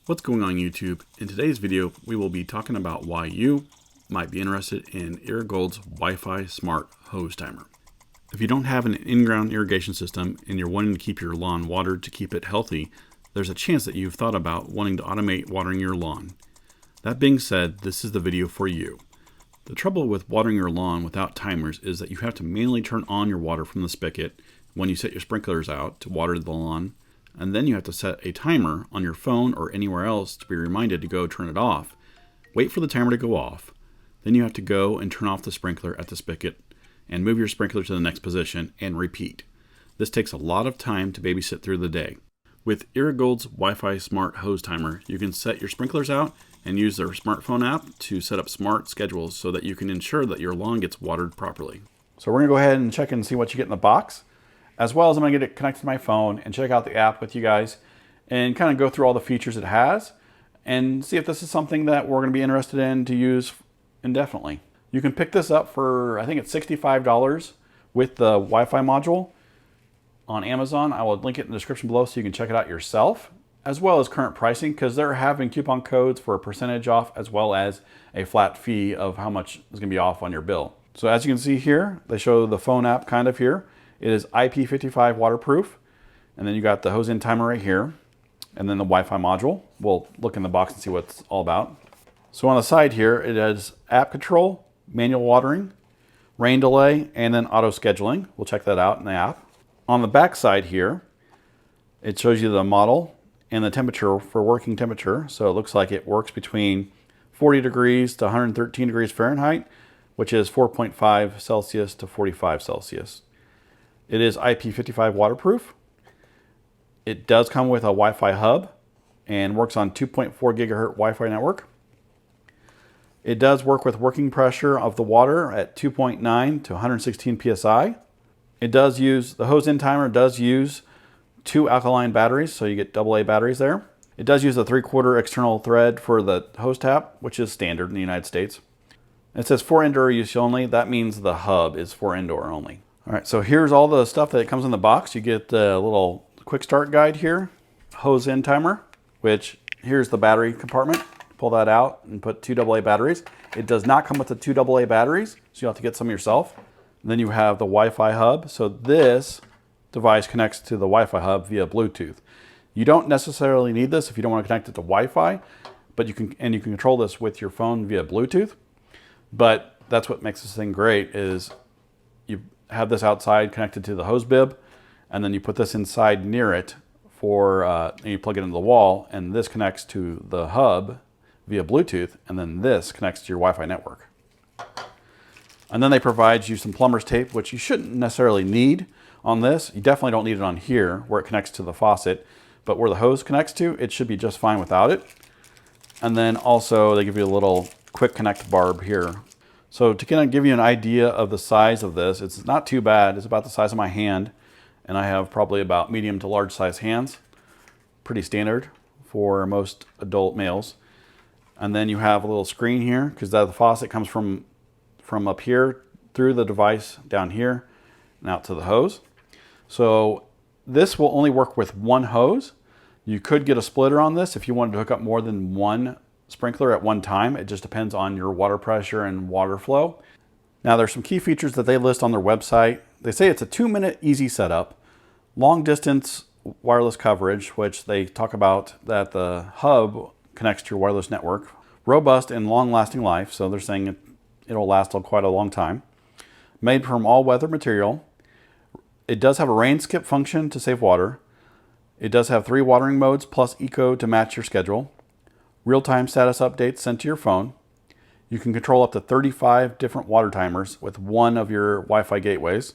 What's going on YouTube? In today's video, we will be talking about why you might be interested in Irrigold's Wi-Fi Smart Hose Timer. If you don't have an in-ground irrigation system and you're wanting to keep your lawn watered to keep it healthy, there's a chance that you've thought about wanting to automate watering your lawn. That being said, this is the video for you. The trouble with watering your lawn without timers is that you have to manually turn on your water from the spigot when you set your sprinklers out to water the lawn, and then you have to set a timer on your phone or anywhere else to be reminded to go turn it off. Wait for the timer to go off. Then you have to go and turn off the sprinkler at the spigot and move your sprinkler to the next position and repeat. This takes a lot of time to babysit through the day. With Irrigold's Wi-Fi Smart Hose Timer, you can set your sprinklers out and use their smartphone app to set up smart schedules so that you can ensure that your lawn gets watered properly. So we're going to go ahead and check and see what you get in the box, as well as I'm going to get it connected to my phone and check out the app with you guys and kind of go through all the features it has and see if this is something that we're going to be interested in to use indefinitely. You can pick this up for, I think it's $65 with the Wi-Fi module on Amazon. I will link it in the description below so you can check it out yourself, as well as current pricing, because they're having coupon codes for a percentage off as well as a flat fee of how much is going to be off on your bill. So as you can see here, they show the phone app kind of here. It is IP55 waterproof, and then you got the hose in timer right here, and then the Wi-Fi module. We'll look in the box and see what it's all about. So on the side here, it has app control, manual watering, rain delay, and then auto scheduling. We'll check that out in the app. On the back side here, it shows you the model and the temperature for working temperature. So it looks like it works between 40 degrees to 113 degrees Fahrenheit, which is 4.5 Celsius to 45 Celsius. It is IP55 waterproof. It does come with a Wi-Fi hub and works on 2.4 gigahertz Wi-Fi network. It does work with working pressure of the water at 2.9 to 116 psi. It does use, the hose in timer does use 2 alkaline batteries, so you get AA batteries there. It does use a 3/4 external thread for the hose tap, which is standard in the United States. It says for indoor use only. That means the hub is for indoor only. All right, so here's all the stuff that comes in the box. You get the little quick start guide here, hose in timer, which here's the battery compartment. Pull that out and put 2 AA batteries. It does not come with the 2 AA batteries, so you'll have to get some yourself. And then you have the Wi-Fi hub. So this device connects to the Wi-Fi hub via Bluetooth. You don't necessarily need this if you don't want to connect it to Wi-Fi, but you can control this with your phone via Bluetooth. But that's what makes this thing great is you have this outside connected to the hose bib, and then you put this inside near it and you plug it into the wall, and this connects to the hub via Bluetooth, and then this connects to your Wi-Fi network. And then they provide you some plumber's tape, which you shouldn't necessarily need on this. You definitely don't need it on here where it connects to the faucet, but where the hose connects to, it should be just fine without it. And then also they give you a little quick connect barb here. So to kind of give you an idea of the size of this, it's not too bad. It's about the size of my hand, and I have probably about medium to large size hands. Pretty standard for most adult males. And then you have a little screen here because the faucet comes from up here through the device down here and out to the hose. So this will only work with one hose. You could get a splitter on this if you wanted to hook up more than one sprinkler at one time. It just depends on your water pressure and water flow. Now there's some key features that they list on their website. They say it's a 2-minute easy setup, long distance wireless coverage, which they talk about that the hub connects to your wireless network, robust and long lasting life. So they're saying it'll last quite a long time. Made from all weather material. It does have a rain skip function to save water. It does have 3 watering modes plus eco to match your schedule. Real-time status updates sent to your phone. You can control up to 35 different water timers with one of your Wi-Fi gateways.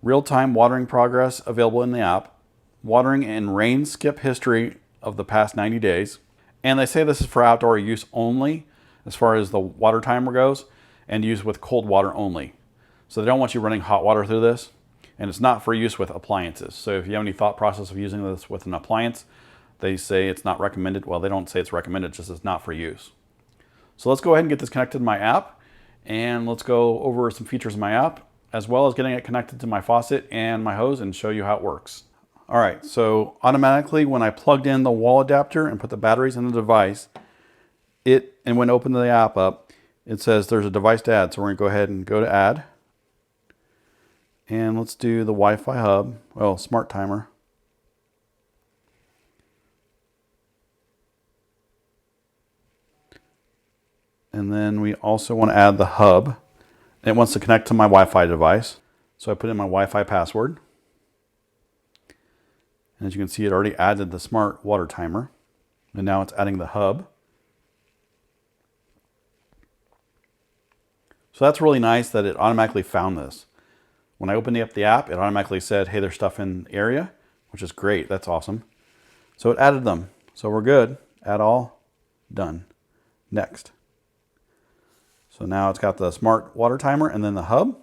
Real-time watering progress available in the app. Watering and rain skip history of the past 90 days. And they say this is for outdoor use only as far as the water timer goes, and use with cold water only. So they don't want you running hot water through this, and it's not for use with appliances. So if you have any thought process of using this with an appliance, they say it's not recommended. Well, they don't say it's recommended, just it's not for use. So let's go ahead and get this connected to my app, and let's go over some features of my app, as well as getting it connected to my faucet and my hose and show you how it works. All right, so automatically when I plugged in the wall adapter and put the batteries in the device, and when I open the app up, it says there's a device to add. So we're gonna go ahead and go to add. And let's do the Wi-Fi hub, well, smart timer. And then we also want to add the hub. It wants to connect to my Wi-Fi device. So I put in my Wi-Fi password. And as you can see, it already added the smart water timer. And now it's adding the hub. So that's really nice that it automatically found this. When I opened up the app, it automatically said, hey, there's stuff in the area, which is great. That's awesome. So it added them. So we're good. Add all. Done. Next. So now it's got the smart water timer and then the hub.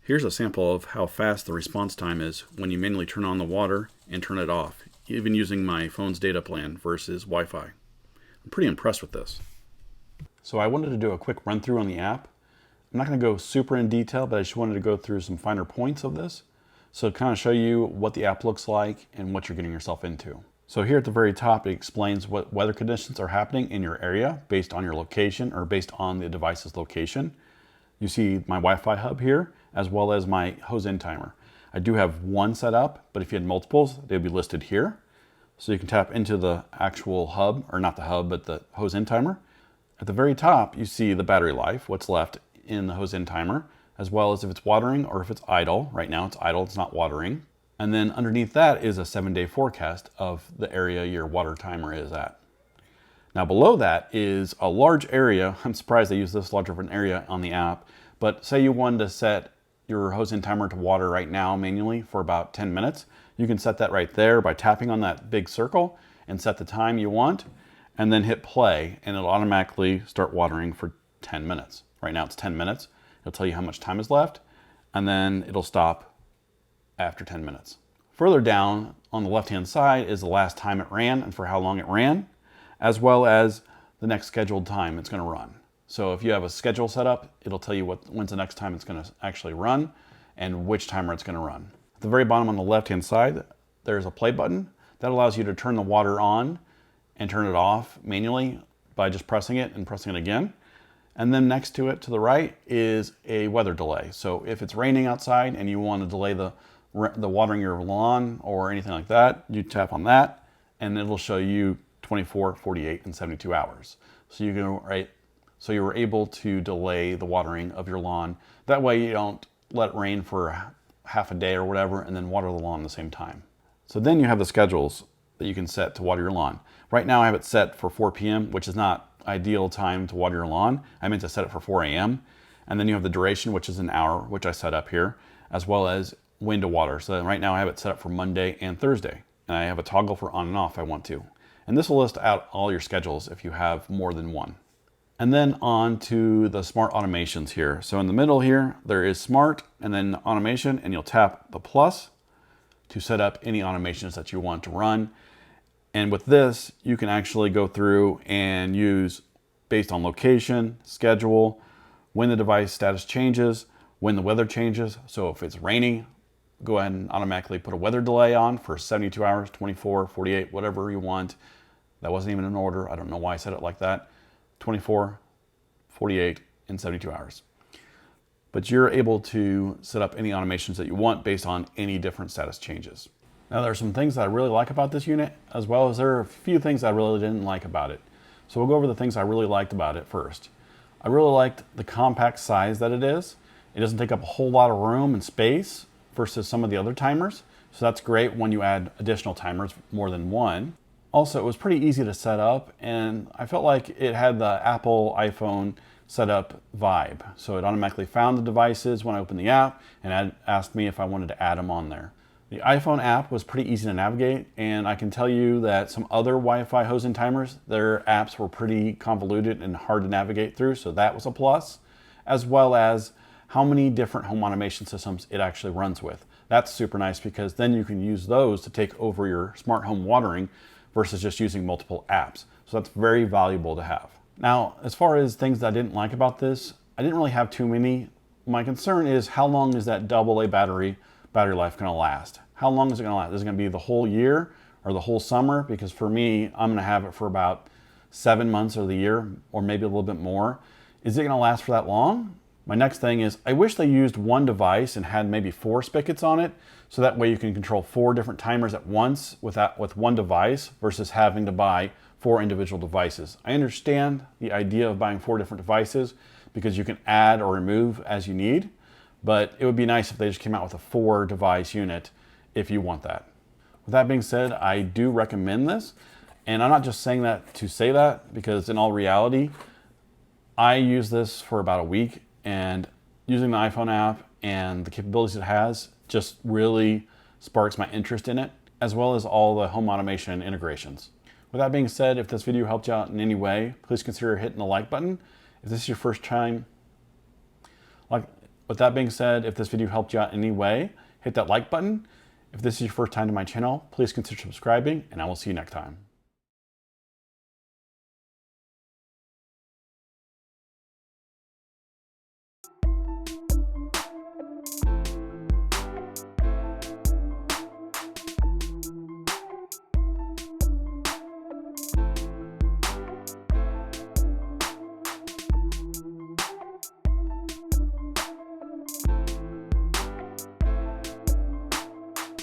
Here's a sample of how fast the response time is when you manually turn on the water and turn it off, even using my phone's data plan versus Wi-Fi. I'm pretty impressed with this. So I wanted to do a quick run through on the app. I'm not going to go super in detail, but I just wanted to go through some finer points of this. So to kind of show you what the app looks like and what you're getting yourself into. So here at the very top, it explains what weather conditions are happening in your area based on your location or based on the device's location. You see my Wi-Fi hub here, as well as my hose-in timer. I do have one set up, but if you had multiples, they'd be listed here. So you can tap into the actual hub, or not the hub, but the hose-in timer. At the very top, you see the battery life, what's left in the hose-in timer, as well as if it's watering or if it's idle. Right now it's idle, it's not watering. And then underneath that is a 7-day forecast of the area your water timer is at. Now below that is a large area. I'm surprised they use this large of an area on the app, but say you wanted to set your hose-in timer to water right now manually for about 10 minutes. You can set that right there by tapping on that big circle and set the time you want, and then hit play, and it'll automatically start watering for 10 minutes. Right now it's 10 minutes. It'll tell you how much time is left, and then it'll stop after 10 minutes. Further down on the left-hand side is the last time it ran and for how long it ran, as well as the next scheduled time it's going to run. So if you have a schedule set up, it'll tell you when's the next time it's going to actually run and which timer it's going to run. At the very bottom on the left-hand side, there's a play button that allows you to turn the water on and turn it off manually by just pressing it and pressing it again. And then next to it to the right is a weather delay. So if it's raining outside and you want to delay the watering your lawn or anything like that, you tap on that and it'll show you 24, 48, and 72 hours. So you can, so you were able to delay the watering of your lawn. That way you don't let it rain for half a day or whatever and then water the lawn at the same time. So then you have the schedules that you can set to water your lawn. Right now I have it set for 4 p.m., which is not ideal time to water your lawn. I meant to set it for 4 a.m. And then you have the duration, which is an hour, which I set up here, as well as when to water. So right now I have it set up for Monday and Thursday. And I have a toggle for on and off if I want to. And this will list out all your schedules if you have more than one. And then on to the smart automations here. So in the middle here, there is smart and then automation, and you'll tap the plus to set up any automations that you want to run. And with this, you can actually go through and use based on location, schedule, when the device status changes, when the weather changes. So if it's raining, go ahead and automatically put a weather delay on for 72 hours, 24, 48, whatever you want. That wasn't even in order. I don't know why I said it like that. 24, 48, and 72 hours. But you're able to set up any automations that you want based on any different status changes. Now there are some things that I really like about this unit, as well as there are a few things I really didn't like about it. So we'll go over the things I really liked about it first. I really liked the compact size that it is. It doesn't take up a whole lot of room and space versus some of the other timers. So that's great when you add additional timers, more than one. Also, it was pretty easy to set up, and I felt like it had the Apple iPhone setup vibe. So it automatically found the devices when I opened the app and asked me if I wanted to add them on there. The iPhone app was pretty easy to navigate, and I can tell you that some other Wi-Fi hose-in timers, their apps were pretty convoluted and hard to navigate through, so that was a plus, as well as how many different home automation systems it actually runs with. That's super nice because then you can use those to take over your smart home watering versus just using multiple apps. So that's very valuable to have. Now, as far as things that I didn't like about this, I didn't really have too many. My concern is how long is that AA battery life gonna last? how long is it going to last? Is it going to be the whole year or the whole summer? Because for me, I'm going to have it for about 7 months of the year, or maybe a little bit more. Is it going to last for that long? My next thing is, I wish they used one device and had maybe 4 spigots on it, so that way you can control 4 different timers at once with one device versus having to buy 4 individual devices. I understand the idea of buying 4 different devices because you can add or remove as you need, but it would be nice if they just came out with a 4 device unit if you want that. With that being said, I do recommend this, and I'm not just saying that to say that, because in all reality, I use this for about a week, and using the iPhone app and the capabilities it has just really sparks my interest in it, as well as all the home automation integrations. With that being said, if this video helped you out in any way, please consider hitting the like button. If this is your first time, with that being said, if this video helped you out in any way, hit that like button. If this is your first time to my channel, please consider subscribing, and I will see you next time.